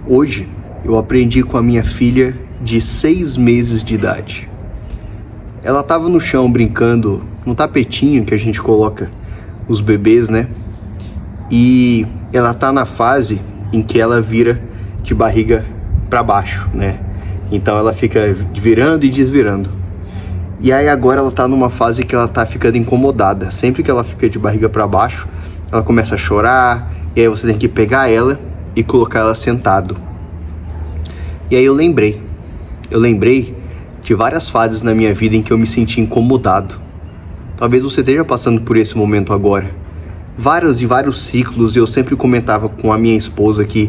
Hoje eu aprendi com a minha filha de 6 meses de idade. Ela estava no chão brincando no tapetinho que a gente coloca os bebês, né? E ela tá na fase em que ela vira de barriga para baixo, né? Então ela fica virando e desvirando. E aí agora ela tá numa fase que ela tá ficando incomodada. Sempre que ela fica de barriga para baixo, ela começa a chorar, e aí você tem que pegar ela e colocar ela sentado. E aí eu lembrei de várias fases na minha vida em que eu me senti incomodado. Talvez você esteja passando por esse momento agora. Vários ciclos, eu sempre comentava com a minha esposa que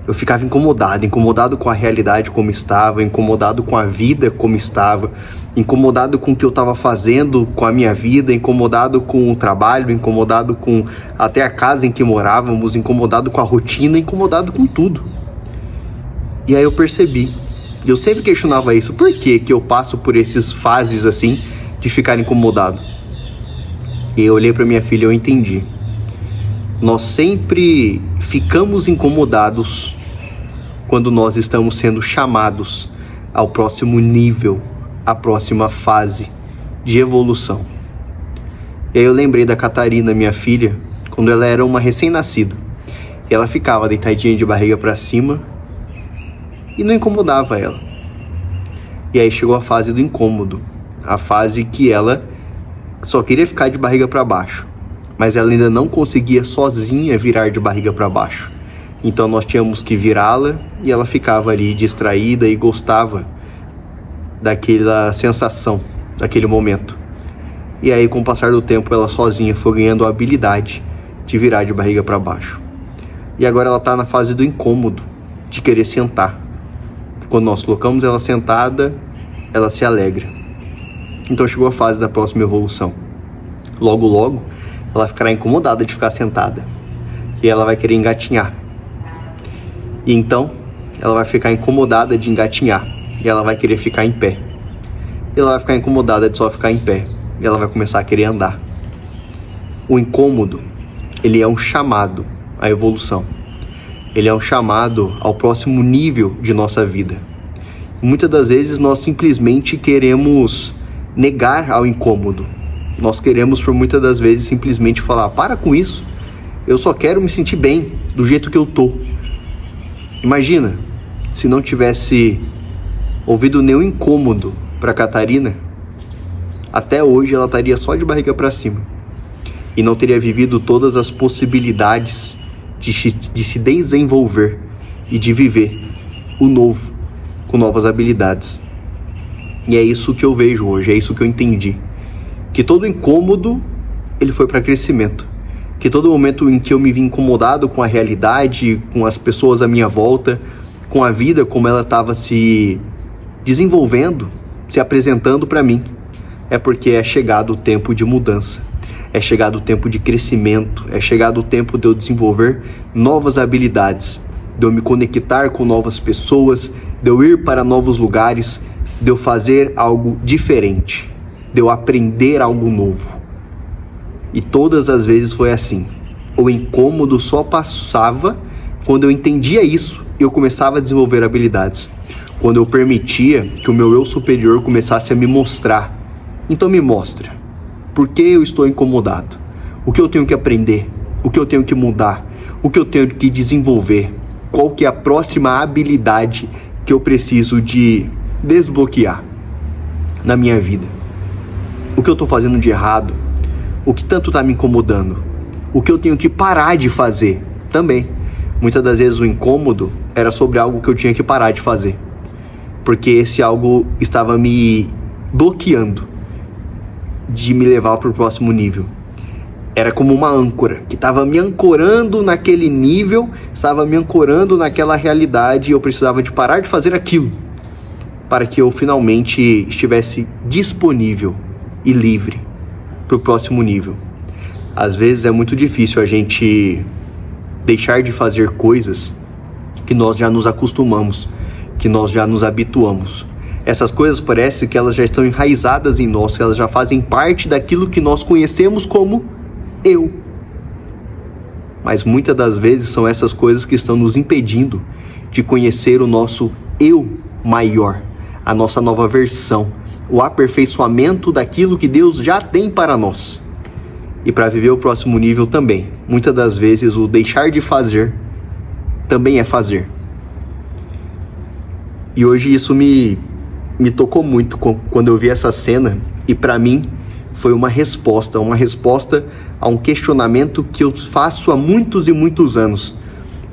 eu ficava incomodado com a realidade como estava, incomodado com a vida como estava, incomodado com o que eu estava fazendo com a minha vida, incomodado com o trabalho, incomodado com até a casa em que morávamos, incomodado com a rotina, incomodado com tudo. E aí eu percebi, eu sempre questionava isso, por que eu passo por essas fases assim de ficar incomodado? E eu olhei para minha filha e eu entendi. Nós sempre ficamos incomodados quando nós estamos sendo chamados ao próximo nível, à próxima fase de evolução. E aí eu lembrei da Catarina, minha filha, quando ela era uma recém-nascida. E ela ficava deitadinha de barriga para cima e não incomodava ela. E aí chegou a fase do incômodo, a fase que ela só queria ficar de barriga para baixo, mas ela ainda não conseguia sozinha virar de barriga para baixo. Então nós tínhamos que virá-la e ela ficava ali distraída e gostava daquela sensação, daquele momento. E aí com o passar do tempo ela sozinha foi ganhando a habilidade de virar de barriga para baixo. E agora ela está na fase do incômodo, de querer sentar. Quando nós colocamos ela sentada, ela se alegra. Então chegou a fase da próxima evolução. Logo, ela ficará incomodada de ficar sentada. E ela vai querer engatinhar. E então, ela vai ficar incomodada de engatinhar. E ela vai querer ficar em pé. E ela vai ficar incomodada de só ficar em pé. E ela vai começar a querer andar. O incômodo, ele é um chamado à evolução. Ele é um chamado ao próximo nível de nossa vida. Muitas das vezes nós simplesmente queremos negar ao incômodo. Nós queremos, por muitas das vezes, simplesmente falar, para com isso, eu só quero me sentir bem, do jeito que eu tô. Imagina, se não tivesse ouvido nenhum incômodo para Catarina, até hoje ela estaria só de barriga para cima. E não teria vivido todas as possibilidades de se desenvolver e de viver o novo, com novas habilidades. E é isso que eu vejo hoje, é isso que eu entendi. Que todo incômodo, ele foi para crescimento. Que todo momento em que eu me vi incomodado com a realidade, com as pessoas à minha volta, com a vida como ela estava se desenvolvendo, se apresentando para mim, é porque é chegado o tempo de mudança. É chegado o tempo de crescimento, é chegado o tempo de eu desenvolver novas habilidades, de eu me conectar com novas pessoas, de eu ir para novos lugares, de eu fazer algo diferente, de eu aprender algo novo. E todas as vezes foi assim. O incômodo só passava quando eu entendia isso e eu começava a desenvolver habilidades. Quando eu permitia que o meu eu superior começasse a me mostrar. Então me mostra. Por que eu estou incomodado? O que eu tenho que aprender? O que eu tenho que mudar? O que eu tenho que desenvolver? Qual que é a próxima habilidade que eu preciso de desbloquear na minha vida? O que eu estou fazendo de errado? O que tanto está me incomodando? O que eu tenho que parar de fazer? Também. Muitas das vezes o incômodo era sobre algo que eu tinha que parar de fazer. Porque esse algo estava me bloqueando de me levar para o próximo nível. Era como uma âncora, que estava me ancorando naquele nível, estava me ancorando naquela realidade e eu precisava de parar de fazer aquilo, para que eu finalmente estivesse disponível e livre para o próximo nível. Às vezes é muito difícil a gente deixar de fazer coisas que nós já nos acostumamos, que nós já nos habituamos. Essas coisas parece que elas já estão enraizadas em nós, que elas já fazem parte daquilo que nós conhecemos como eu. Mas muitas das vezes são essas coisas que estão nos impedindo de conhecer o nosso eu maior, a nossa nova versão, o aperfeiçoamento daquilo que Deus já tem para nós. E para viver o próximo nível também, muitas das vezes o deixar de fazer também é fazer. E hoje isso me tocou muito quando eu vi essa cena, e para mim foi uma resposta a um questionamento que eu faço há muitos e muitos anos,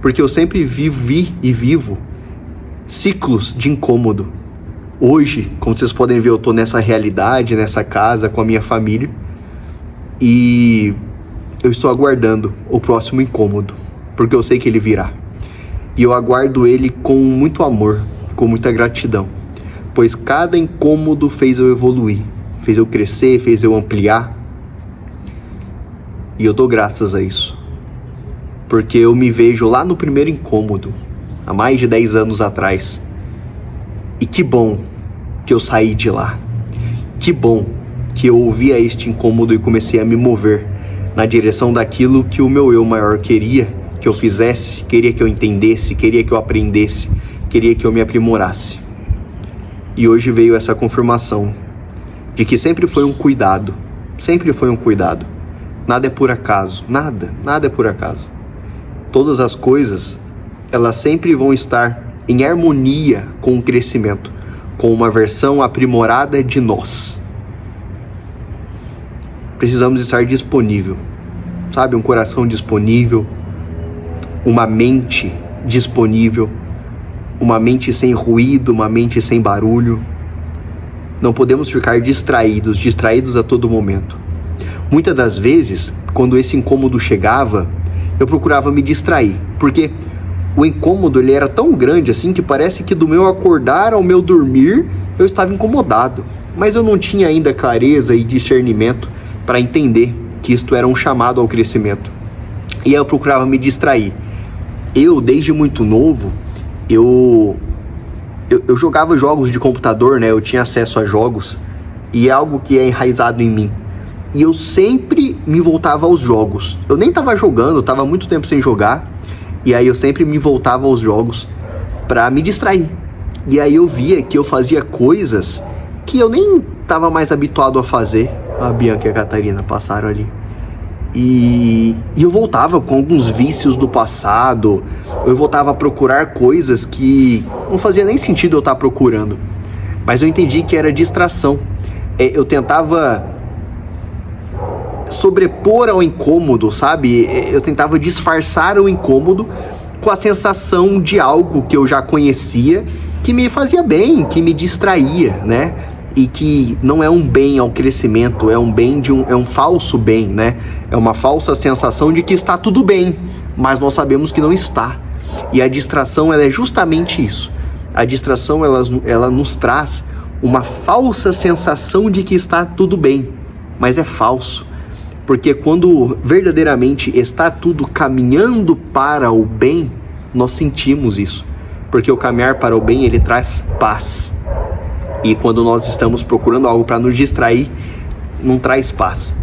porque eu sempre vivi e vivo ciclos de incômodo. Hoje, como vocês podem ver, eu tô nessa realidade, nessa casa com a minha família, e eu estou aguardando o próximo incômodo, porque eu sei que ele virá. E eu aguardo ele com muito amor, com muita gratidão, pois cada incômodo fez eu evoluir, fez eu crescer, fez eu ampliar. E eu dou graças a isso, porque eu me vejo lá no primeiro incômodo, há mais de 10 anos atrás. E que bom que eu saí de lá. Que bom que eu ouvia este incômodo e comecei a me mover na direção daquilo que o meu eu maior queria que eu fizesse, queria que eu entendesse, queria que eu aprendesse, queria que eu me aprimorasse. E hoje veio essa confirmação de que sempre foi um cuidado, sempre foi um cuidado. Nada é por acaso, nada é por acaso. Todas as coisas, elas sempre vão estar em harmonia com o crescimento, com uma versão aprimorada de nós. Precisamos estar disponível, sabe? Um coração disponível, uma mente disponível, uma mente sem ruído, uma mente sem barulho. Não podemos ficar distraídos a todo momento. Muitas das vezes, quando esse incômodo chegava, eu procurava me distrair, porque o incômodo ele era tão grande assim que parece que do meu acordar ao meu dormir eu estava incomodado, mas eu não tinha ainda clareza e discernimento para entender que isto era um chamado ao crescimento. E aí eu procurava me distrair. Eu, desde muito novo, eu jogava jogos de computador, né? Eu tinha acesso a jogos, e é algo que é enraizado em mim. E eu sempre me voltava aos jogos. Eu nem estava jogando, eu estava muito tempo sem jogar, e aí eu sempre me voltava aos jogos para me distrair. E aí eu via que eu fazia coisas que eu nem estava mais habituado a fazer. A Bianca e a Catarina passaram ali. E eu voltava com alguns vícios do passado, eu voltava a procurar coisas que não fazia nem sentido eu estar procurando, mas eu entendi que era distração. Eu tentava sobrepor ao incômodo, sabe? Eu tentava disfarçar o incômodo com a sensação de algo que eu já conhecia, que me fazia bem, que me distraía, né? E que não é um bem ao crescimento, é um falso bem, né? É uma falsa sensação de que está tudo bem, mas nós sabemos que não está. E a distração, ela é justamente isso. A distração, ela nos traz uma falsa sensação de que está tudo bem, mas é falso. Porque quando verdadeiramente está tudo caminhando para o bem, nós sentimos isso. Porque o caminhar para o bem, ele traz paz. E quando nós estamos procurando algo para nos distrair, não traz paz.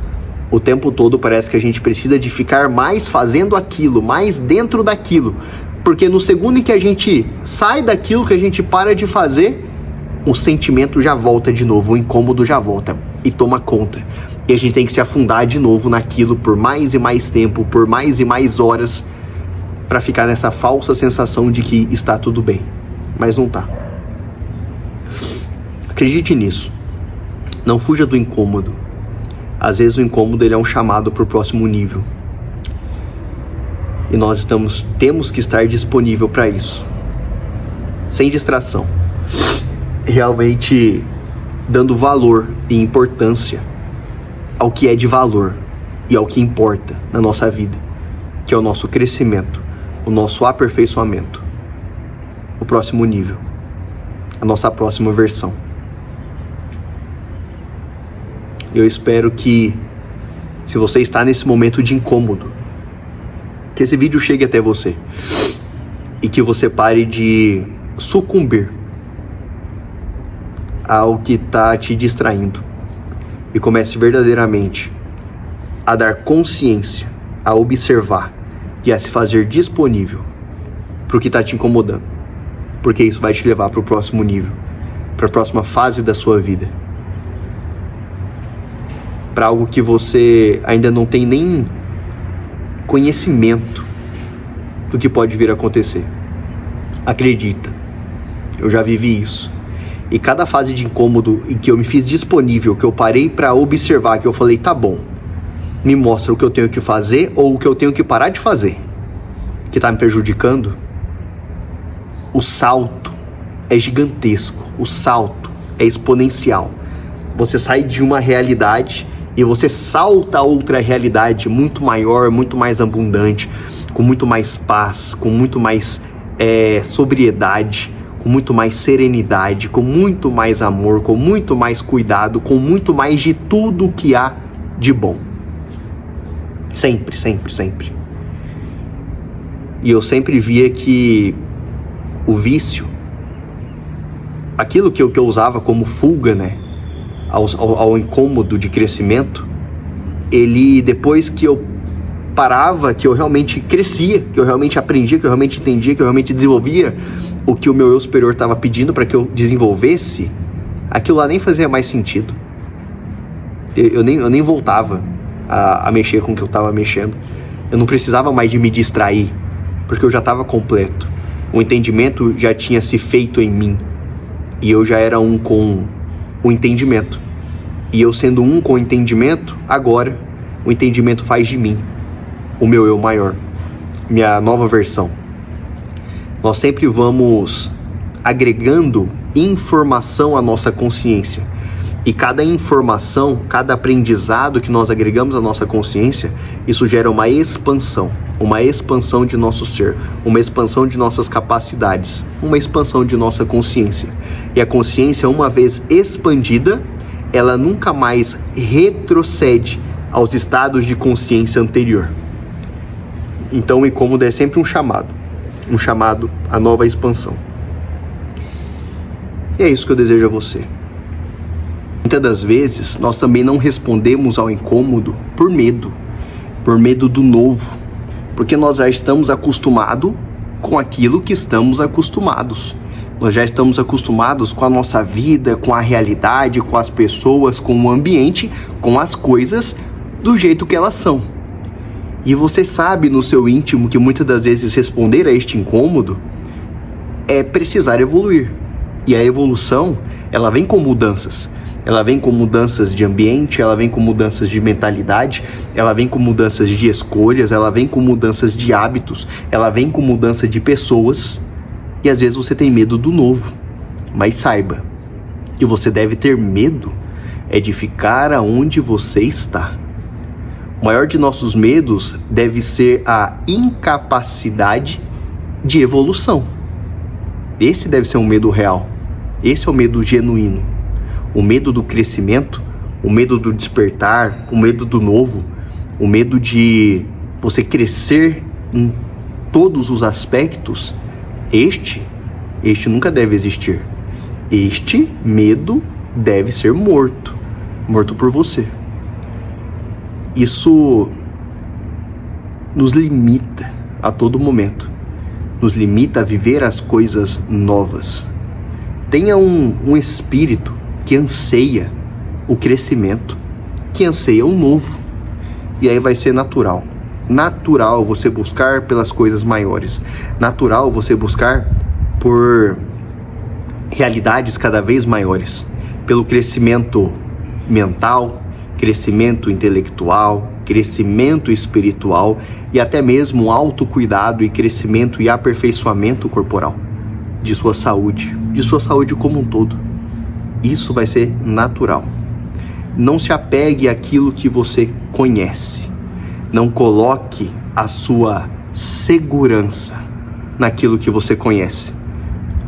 O tempo todo parece que a gente precisa de ficar mais fazendo aquilo, mais dentro daquilo. Porque no segundo em que a gente sai daquilo, que a gente para de fazer, o sentimento já volta de novo, o incômodo já volta e toma conta. E a gente tem que se afundar de novo naquilo por mais e mais tempo, por mais e mais horas, para ficar nessa falsa sensação de que está tudo bem. Mas não está. Acredite nisso. Não fuja do incômodo. Às vezes o incômodo ele é um chamado para o próximo nível. E nós temos que estar disponível para isso. Sem distração. Realmente dando valor e importância ao que é de valor e ao que importa na nossa vida, que é o nosso crescimento, o nosso aperfeiçoamento, o próximo nível, a nossa próxima versão. Eu espero que, se você está nesse momento de incômodo, que esse vídeo chegue até você e que você pare de sucumbir ao que está te distraindo e comece verdadeiramente a dar consciência, a observar e a se fazer disponível para o que está te incomodando. porque isso vai te levar para o próximo nível, para a próxima fase da sua vida, para algo que você ainda não tem nem conhecimento do que pode vir a acontecer. Acredita, eu já vivi isso. E cada fase de incômodo em que eu me fiz disponível, que eu parei para observar, que eu falei, tá bom, me mostra o que eu tenho que fazer ou o que eu tenho que parar de fazer, que tá me prejudicando, o salto é gigantesco, o salto é exponencial. Você sai de uma realidade e você salta a outra realidade muito maior, muito mais abundante, com muito mais paz, com muito mais sobriedade, com muito mais serenidade, com muito mais amor, com muito mais cuidado, com muito mais de tudo que há de bom. Sempre, sempre, sempre. E eu sempre via que o vício, aquilo que eu usava como fuga, né, ao incômodo de crescimento, ele, depois que eu parava, que eu realmente crescia, que eu realmente aprendia, que eu realmente entendia, que eu realmente desenvolvia o que o meu eu superior estava pedindo para que eu desenvolvesse, aquilo lá nem fazia mais sentido. Eu nem voltava a mexer com o que eu estava mexendo. Eu não precisava mais de me distrair, porque eu já estava completo. O entendimento já tinha se feito em mim, e eu já era um com o entendimento. E eu sendo um com o entendimento, agora o entendimento faz de mim o meu eu maior, minha nova versão. Nós sempre vamos agregando informação à nossa consciência. E cada informação, cada aprendizado que nós agregamos à nossa consciência, isso gera uma expansão de nosso ser, uma expansão de nossas capacidades, uma expansão de nossa consciência. E a consciência, uma vez expandida, ela nunca mais retrocede aos estados de consciência anterior. Então o incômodo é sempre um chamado à nova expansão. E é isso que eu desejo a você. Muitas das vezes, nós também não respondemos ao incômodo por medo do novo, porque nós já estamos acostumados com aquilo que estamos acostumados. Nós já estamos acostumados com a nossa vida, com a realidade, com as pessoas, com o ambiente, com as coisas do jeito que elas são. E você sabe no seu íntimo que muitas das vezes responder a este incômodo é precisar evoluir. E a evolução, ela vem com mudanças. Ela vem com mudanças de ambiente, ela vem com mudanças de mentalidade, ela vem com mudanças de escolhas, ela vem com mudanças de hábitos, ela vem com mudança de pessoas. E às vezes você tem medo do novo. Mas saiba que você deve ter medo é de ficar aonde você está. O maior de nossos medos deve ser a incapacidade de evolução. Esse deve ser um medo real. Esse é o medo genuíno. O medo do crescimento, o medo do despertar, o medo do novo, o medo de você crescer em todos os aspectos. Este nunca deve existir. Este medo deve ser morto por você. Isso nos limita a todo momento, nos limita a viver as coisas novas. Tenha um espírito que anseia o crescimento, que anseia o novo, e aí vai ser natural você buscar pelas coisas maiores, natural você buscar por realidades cada vez maiores, pelo crescimento mental, crescimento intelectual, crescimento espiritual e até mesmo autocuidado e crescimento e aperfeiçoamento corporal, de sua saúde como um todo. Isso vai ser natural. Não se apegue àquilo que você conhece. Não coloque a sua segurança naquilo que você conhece.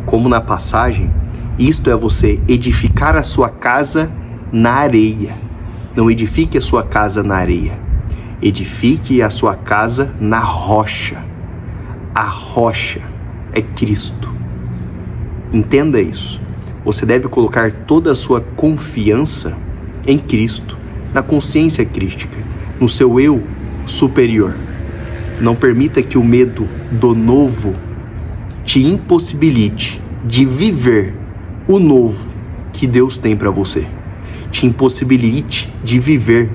Como na passagem, isto é você edificar a sua casa na areia. Não edifique a sua casa na areia. Edifique a sua casa na rocha. A rocha é Cristo. Entenda isso. Você deve colocar toda a sua confiança em Cristo, na consciência crística, no seu eu superior. Não permita que o medo do novo te impossibilite de viver o novo que Deus tem para você. Te impossibilite de viver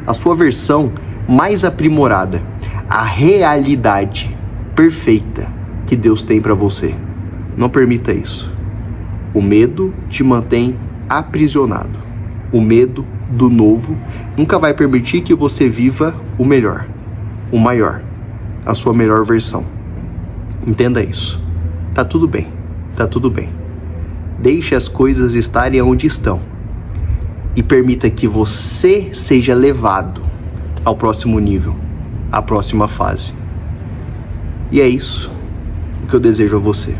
a sua versão mais aprimorada, a realidade perfeita que Deus tem para você. Não permita isso. O medo te mantém aprisionado. O medo do novo nunca vai permitir que você viva o melhor, o maior, a sua melhor versão. Entenda isso. Tá tudo bem, tá tudo bem. Deixe as coisas estarem onde estão e permita que você seja levado ao próximo nível, à próxima fase. E é isso que eu desejo a você.